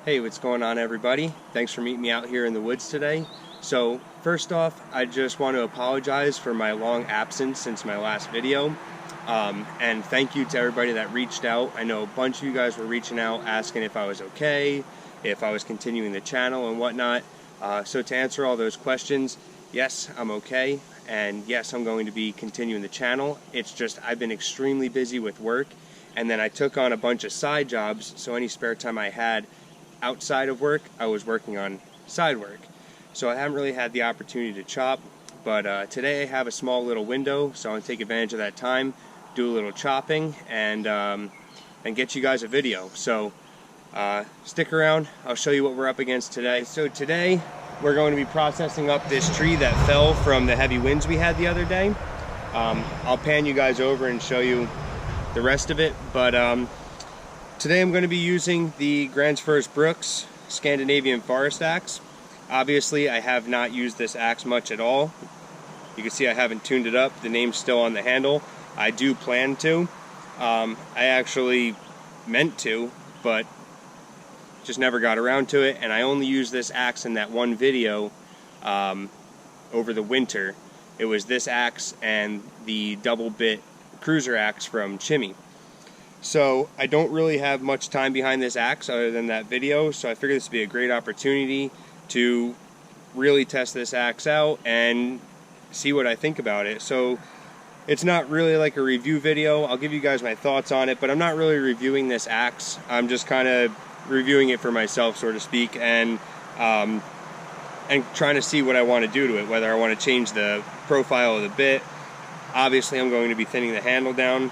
Hey, what's going on, everybody? Thanks for meeting me out here in the woods today. So first off, I just want to apologize for my long absence since my last video. And thank you to everybody that reached out. I know a bunch of you guys were reaching out asking if I was okay, if I was continuing the channel and whatnot. So to answer all those questions, yes, I'm okay. And yes, I'm going to be continuing the channel. It's just I've been extremely busy with work. And then I took on a bunch of side jobs, so any spare time I had outside of work, I was working on side work. So I haven't really had the opportunity to chop, but today I have a small little window, so I'm going to take advantage of that time, do a little chopping, and get you guys a video. So stick around, I'll show you what we're up against today. So today we're going to be processing up this tree that fell from the heavy winds we had the other day. I'll pan you guys over and show you the rest of it, but today I'm going to be using the Gransfors Bruk Scandinavian Forest axe. Obviously, I have not used this axe much at all. You can see I haven't tuned it up. The name's still on the handle. I do plan to. I actually meant to, but just never got around to it, and I only used this axe in that one video over the winter. It was this axe and the double bit cruiser axe from Chimmy. So I don't really have much time behind this axe other than that video, so I figured this would be a great opportunity to really test this axe out and see what I think about it. So it's not really like a review video. I'll give you guys my thoughts on it, but I'm not really reviewing this axe. I'm just kind of reviewing it for myself, so to speak, and trying to see what I want to do to it, whether I want to change the profile of the bit. Obviously I'm going to be thinning the handle down,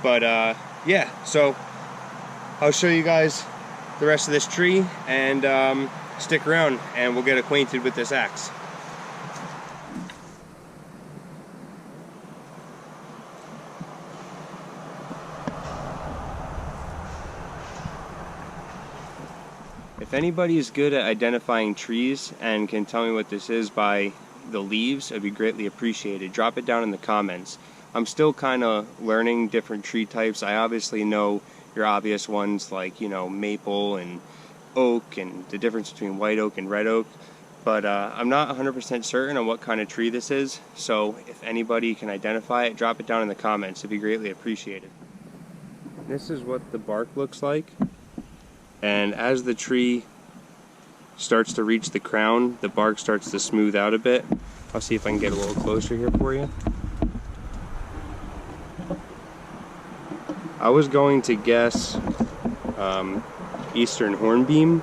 but yeah, so I'll show you guys the rest of this tree, and stick around and we'll get acquainted with this axe. If anybody is good at identifying trees and can tell me what this is by the leaves, it'd be greatly appreciated. Drop it down in the comments. I'm still kind of learning different tree types. I obviously know your obvious ones like, you know, maple and oak and the difference between white oak and red oak, but I'm not 100% certain on what kind of tree this is, so if anybody can identify it, drop it down in the comments. It'd be greatly appreciated. This is what the bark looks like, and as the tree starts to reach the crown, the bark starts to smooth out a bit. I'll see if I can get a little closer here for you. I was going to guess Eastern hornbeam,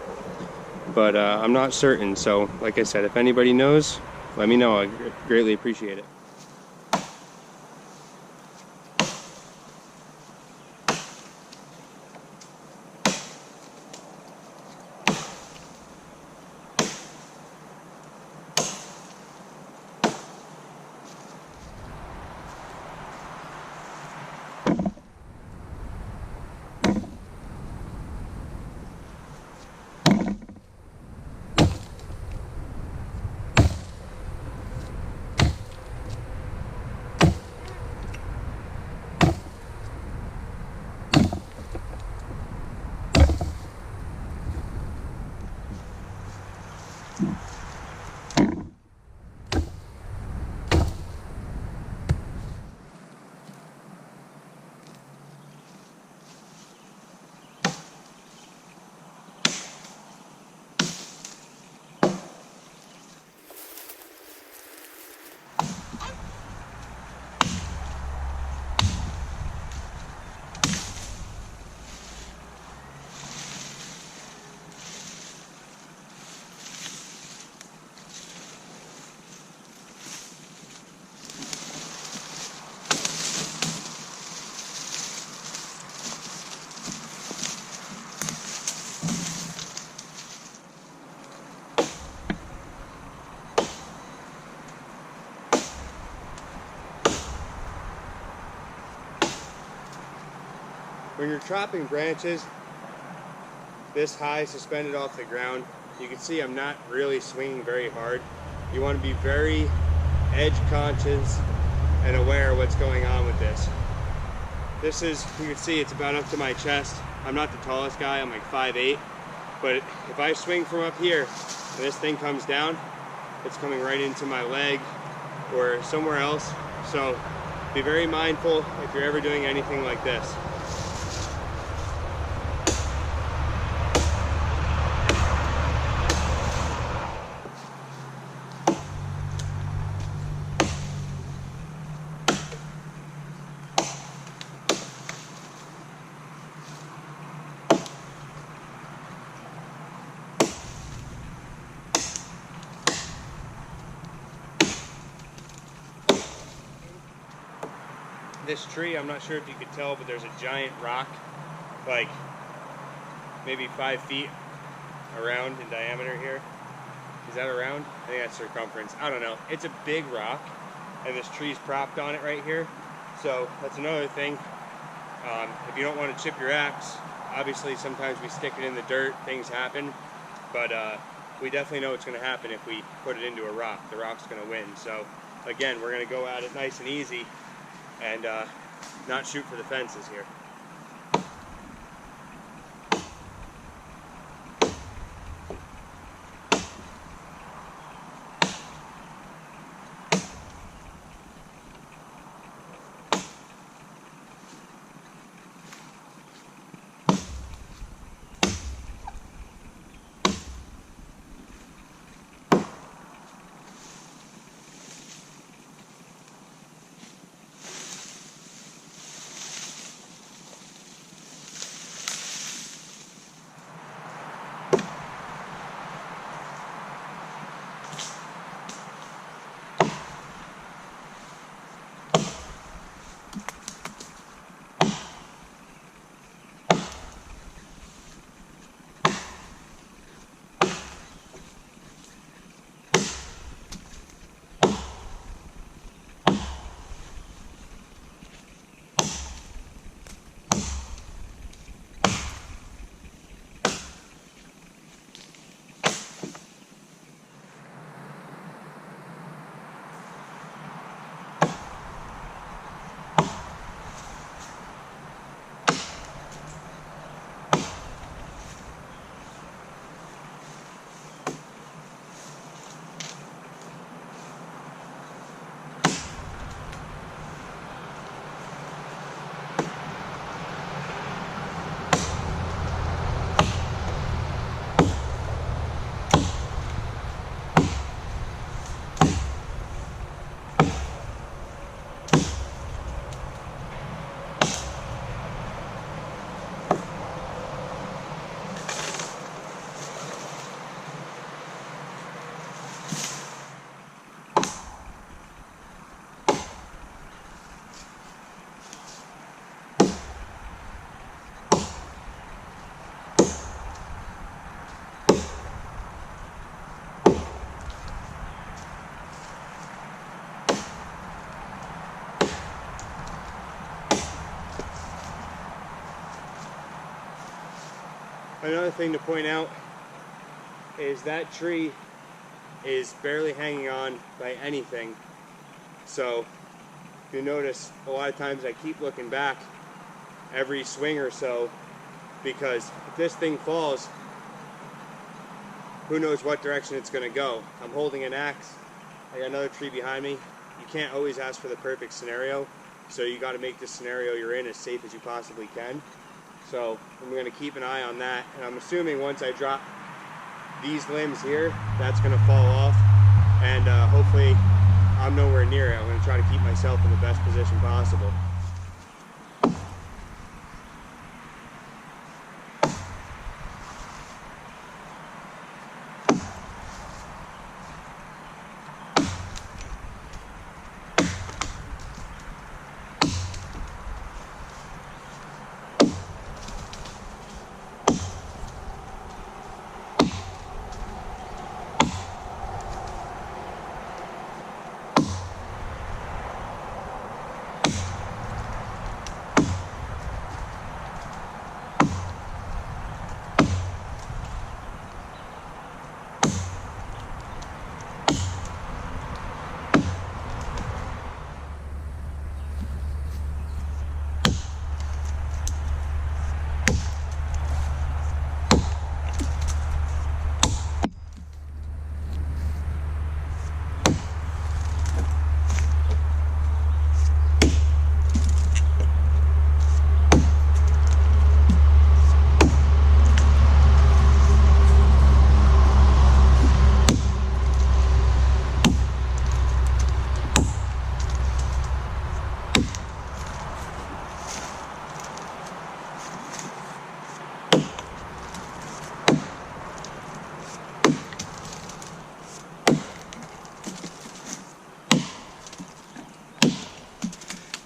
but I'm not certain, so like I said, if anybody knows, let me know. I greatly appreciate it. When you're chopping branches this high suspended off the ground, you can see I'm not really swinging very hard. You want to be very edge conscious and aware of what's going on with this. This is, you can see it's about up to my chest. I'm not the tallest guy, I'm like 5'8", But if I swing from up here and this thing comes down, it's coming right into my leg or somewhere else. So be very mindful if you're ever doing anything like this. This tree, I'm not sure if you could tell, but there's a giant rock, like maybe 5 feet around in diameter here. Is that around? I think that's circumference. I don't know. It's a big rock, and this tree's propped on it right here. So that's another thing. If you don't want to chip your axe, obviously sometimes we stick it in the dirt, things happen, but we definitely know what's going to happen if we put it into a rock. The rock's going to win. So again, we're going to go at it nice and easy and not shoot for the fences here. Another thing to point out is that tree is barely hanging on by anything. So if you notice, a lot of times I keep looking back every swing or so, because if this thing falls, who knows what direction it's going to go. I'm holding an axe. I got another tree behind me. You can't always ask for the perfect scenario, so you got to make the scenario you're in as safe as you possibly can. So I'm going to keep an eye on that, and I'm assuming once I drop these limbs here, that's going to fall off, and hopefully I'm nowhere near it. I'm going to try to keep myself in the best position possible.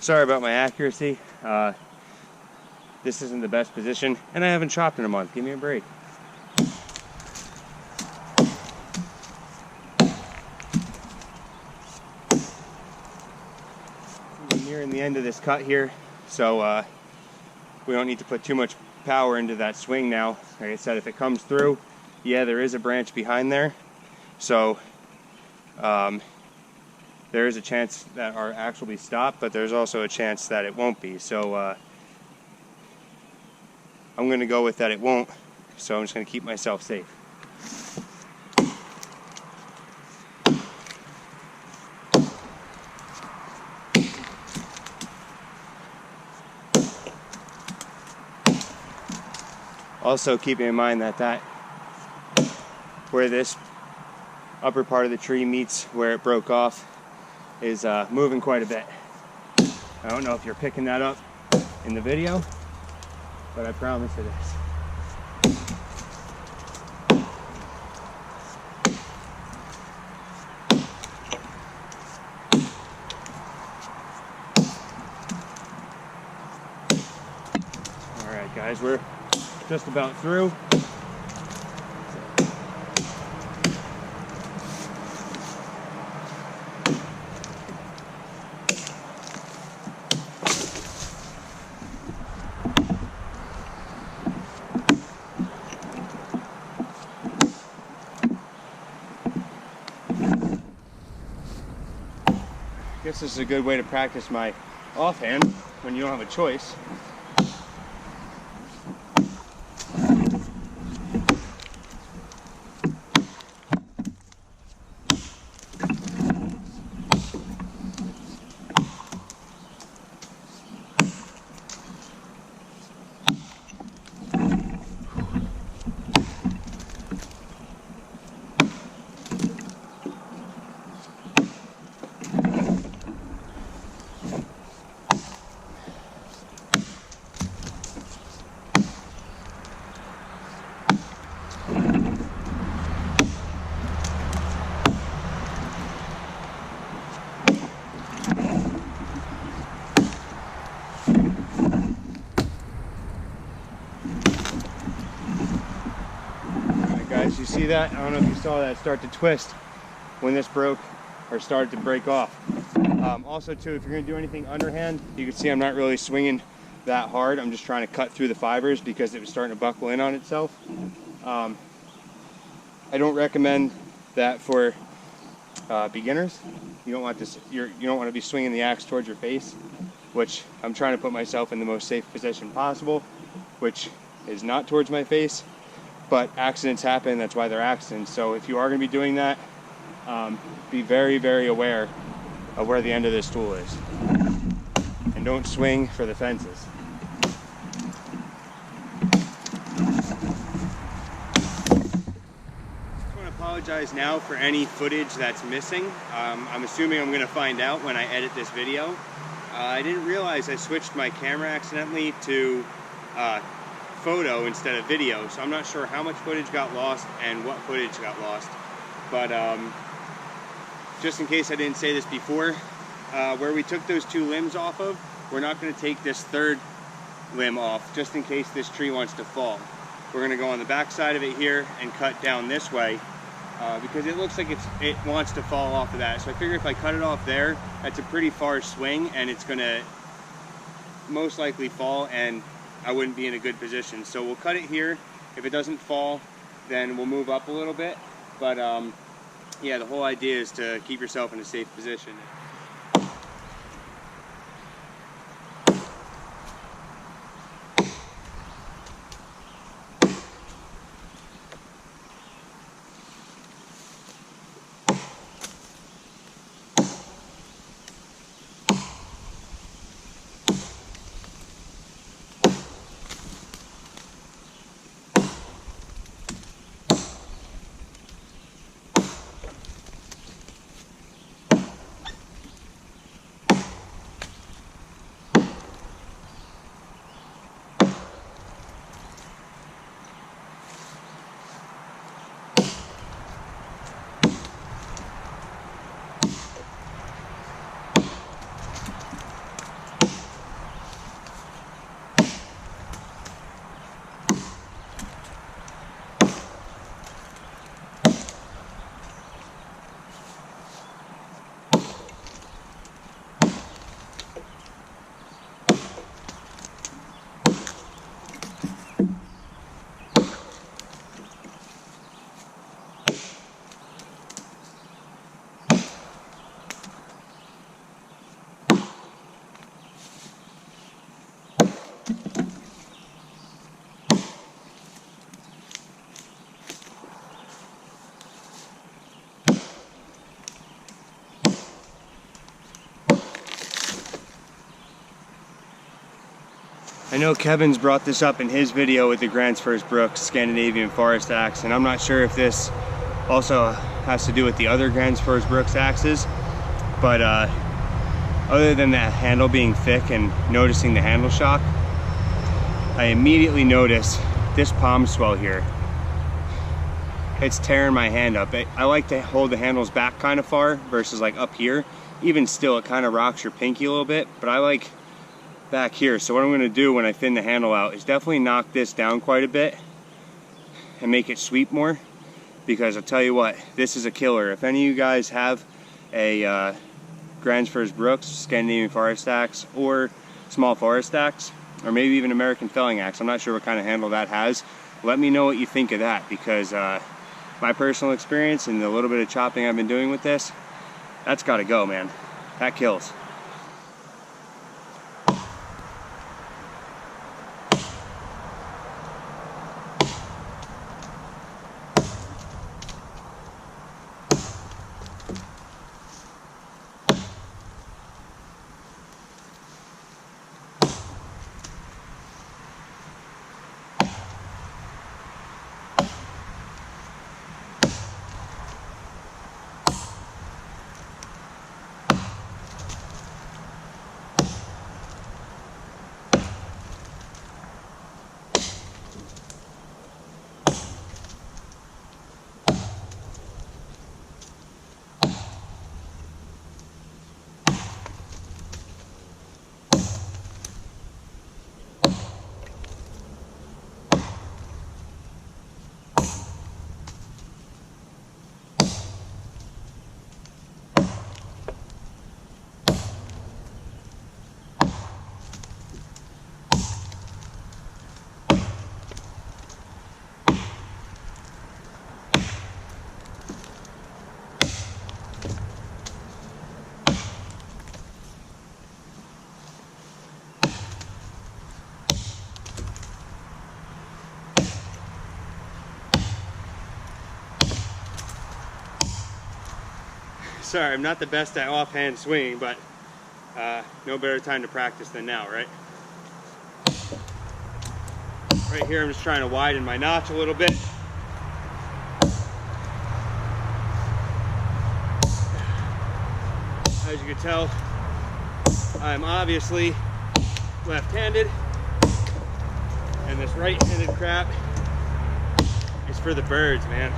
sorry about my accuracy. This isn't the best position, and I haven't chopped in a month. Give me a break. We're nearing the end of this cut here, so we don't need to put too much power into that swing now. Like I said, if it comes through, yeah, there is a branch behind there, so there is a chance that our axe will be stopped, but there's also a chance that it won't be. So I'm going to go with that it won't, so I'm just going to keep myself safe. Also keeping in mind that where this upper part of the tree meets where it broke off is moving quite a bit. I don't know if you're picking that up in the video, but I promise it is. Alright guys, we're just about through. I guess this is a good way to practice my offhand when you don't have a choice. You see that? I don't know if you saw that start to twist when this broke or started to break off. Also too, if you're going to do anything underhand, you can see I'm not really swinging that hard. I'm just trying to cut through the fibers because it was starting to buckle in on itself. I don't recommend that for beginners. You don't want this. You don't want to be swinging the axe towards your face, which I'm trying to put myself in the most safe position possible, which is not towards my face. But accidents happen, that's why they're accidents. So if you are going to be doing that, be very, very aware of where the end of this tool is. And don't swing for the fences. I want to apologize now for any footage that's missing. I'm assuming I'm going to find out when I edit this video. I didn't realize I switched my camera accidentally to photo instead of video, so I'm not sure how much footage got lost and what footage got lost, but just in case I didn't say this before, where we took those two limbs off of, we're not going to take this third limb off just in case this tree wants to fall. We're going to go on the back side of it here and cut down this way because it looks like it wants to fall off of that. So I figure if I cut it off there, that's a pretty far swing and it's going to most likely fall and I wouldn't be in a good position. So we'll cut it here. If it doesn't fall, then we'll move up a little bit. But yeah, the whole idea is to keep yourself in a safe position. know Kevin's brought this up in his video with the Gransfors Bruk Scandinavian Forest axe, and I'm not sure if this also has to do with the other Gransfors Bruk axes, but other than that handle being thick and noticing the handle shock, I immediately notice this palm swell here. It's tearing my hand up. I like to hold the handles back kind of far versus like up here. Even still, it kind of rocks your pinky a little bit, but I like back here. So what I'm going to do when I thin the handle out is definitely knock this down quite a bit and make it sweep more, because I'll tell you what, this is a killer. If any of you guys have a Gransfors Bruk Scandinavian Forest axe or small forest axe, or maybe even American felling axe, I'm not sure what kind of handle that has, let me know what you think of that, because my personal experience and the little bit of chopping I've been doing with this, that's got to go, man. That kills. Sorry, I'm not the best at offhand swinging, but no better time to practice than now, right? Right here, I'm just trying to widen my notch a little bit. As you can tell, I'm obviously left-handed, and this right-handed crap is for the birds, man.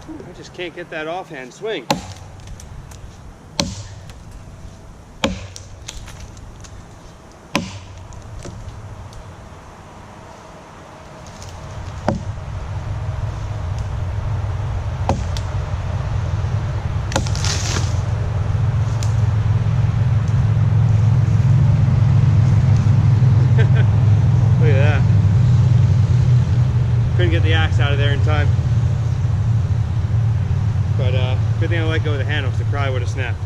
I just can't get that offhand swing. Look at that. Couldn't get the axe out of there in time. But good thing I let go of the handle, because it probably would have snapped.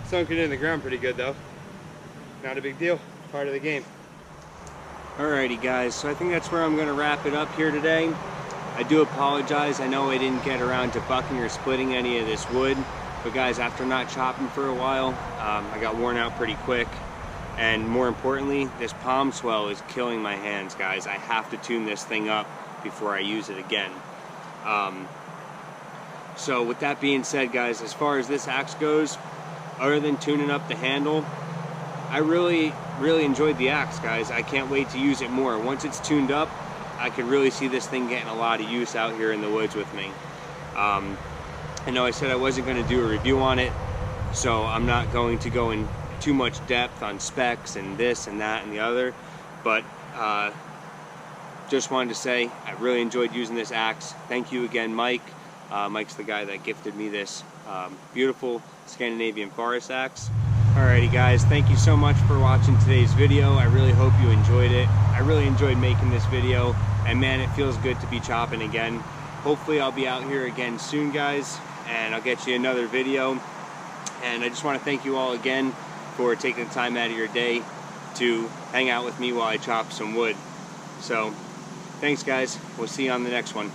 Sunk it in the ground pretty good though. Not a big deal, part of the game. Alrighty guys, so I think that's where I'm going to wrap it up here today. I do apologize, I know I didn't get around to bucking or splitting any of this wood, but guys, after not chopping for a while, I got worn out pretty quick. And more importantly, this palm swell is killing my hands, guys. I have to tune this thing up before I use it again. So with that being said, guys, as far as this axe goes, other than tuning up the handle, I really enjoyed the axe, guys. I can't wait to use it more. Once it's tuned up, I could really see this thing getting a lot of use out here in the woods with me. I know I said I wasn't going to do a review on it, so I'm not going to go in too much depth on specs and this and that and the other, but just wanted to say I really enjoyed using this axe. Thank you again, Mike. Mike's the guy that gifted me this beautiful Scandinavian Forest axe. Alrighty guys, thank you so much for watching today's video. I really hope you enjoyed it. I really enjoyed making this video, and man, it feels good to be chopping again. Hopefully I'll be out here again soon, guys, and I'll get you another video. And I just want to thank you all again for taking the time out of your day to hang out with me while I chop some wood. So thanks guys, we'll see you on the next one.